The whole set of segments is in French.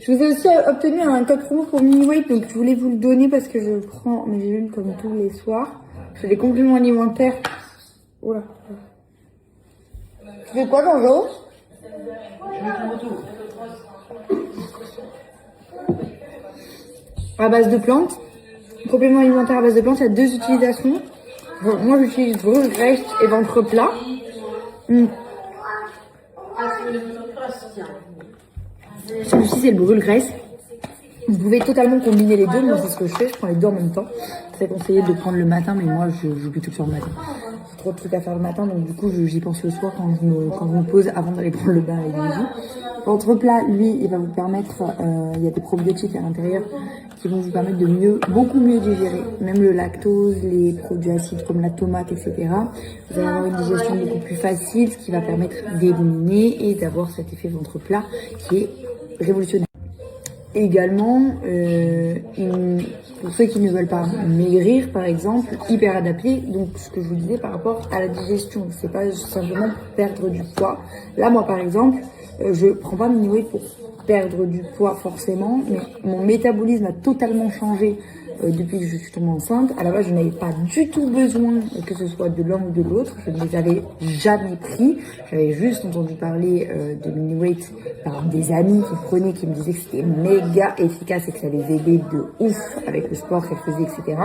Je vous ai aussi obtenu un code promo pour Mini-Weight, donc je voulais vous le donner parce que je prends mes gélules comme tous les soirs. Je fais des compléments alimentaires. Oula. Tu fais quoi, Jojo? À base de plantes. Complément alimentaire à base de plantes, il y a 2 utilisations. Bon, moi, j'utilise brûle, graisse et ventre plat. Celui-ci, c'est le brûle graisse. Vous pouvez totalement combiner les deux, moi c'est ce que je fais, je prends les deux en même temps. C'est conseillé de prendre le matin, mais moi j'oublie tout le temps le matin. J'ai trop de trucs à faire le matin, donc du coup j'y pense le soir quand je me pose avant d'aller prendre le bain avec midi. Ventre plat, lui, il va vous permettre, il y a des probiotiques à l'intérieur qui vont vous permettre de beaucoup mieux digérer, même le lactose, les produits acides comme la tomate, etc. Vous allez avoir une digestion beaucoup plus facile, ce qui va permettre d'éliminer et d'avoir cet effet ventre plat qui est révolutionnaire. Également, pour ceux qui ne veulent pas maigrir, par exemple, hyper adapté. Donc, ce que je vous disais par rapport à la digestion, c'est pas simplement pour perdre du poids. Là, moi, par exemple, je prends pas Mini-Weight pour perdre du poids forcément, mais mon métabolisme a totalement changé depuis que je suis tombée enceinte. À la base, je n'avais pas du tout besoin que ce soit de l'un ou de l'autre. Je ne les avais jamais pris. J'avais juste entendu parler de Mini-Weight par des amis qui prenaient, qui me disaient que c'était méga efficace et que ça les aidait de ouf avec le sport qu'elles faisaient, etc.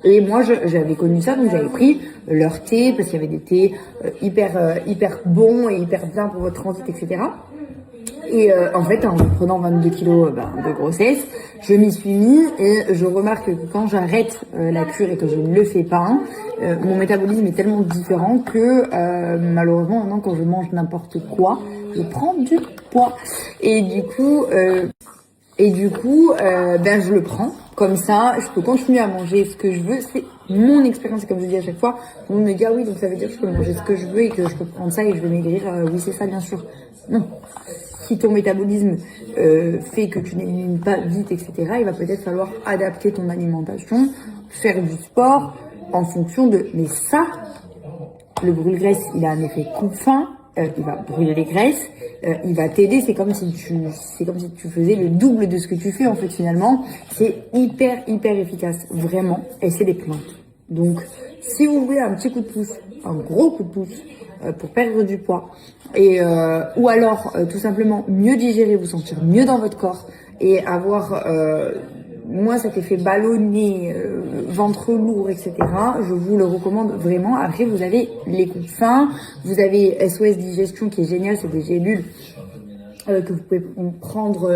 Et moi, j'avais connu ça, donc j'avais pris leur thé, parce qu'il y avait des thés hyper bons et hyper bien pour votre transit, etc. Et en fait, en prenant 22 kilos de grossesse, je m'y suis mis et je remarque que quand j'arrête la cure et que je ne le fais pas, mon métabolisme est tellement différent que malheureusement maintenant quand je mange n'importe quoi, je prends du poids. Et du coup, je le prends. Comme ça, je peux continuer à manger ce que je veux. C'est mon expérience, et comme je dis à chaque fois, on me dit ah oui, donc ça veut dire que je peux manger ce que je veux et que je peux prendre ça et je vais maigrir. Oui, c'est ça, bien sûr. Non. Si ton métabolisme fait que tu n'élimines pas vite, etc., il va peut-être falloir adapter ton alimentation, faire du sport en fonction de... Mais ça, le brûle-graisse, il a un effet coupe-faim, il va brûler les graisses, il va t'aider, c'est comme si tu faisais le double de ce que tu fais en fait finalement. C'est hyper efficace, vraiment, et c'est des plantes. Donc, si vous voulez un petit coup de pouce, un gros coup de pouce, pour perdre du poids, et ou alors tout simplement mieux digérer, vous sentir mieux dans votre corps, et avoir moins cet effet ballonné, ventre lourd, etc. Je vous le recommande vraiment. Après, vous avez les coups de faim, vous avez SOS Digestion qui est génial, c'est des gélules que vous pouvez prendre.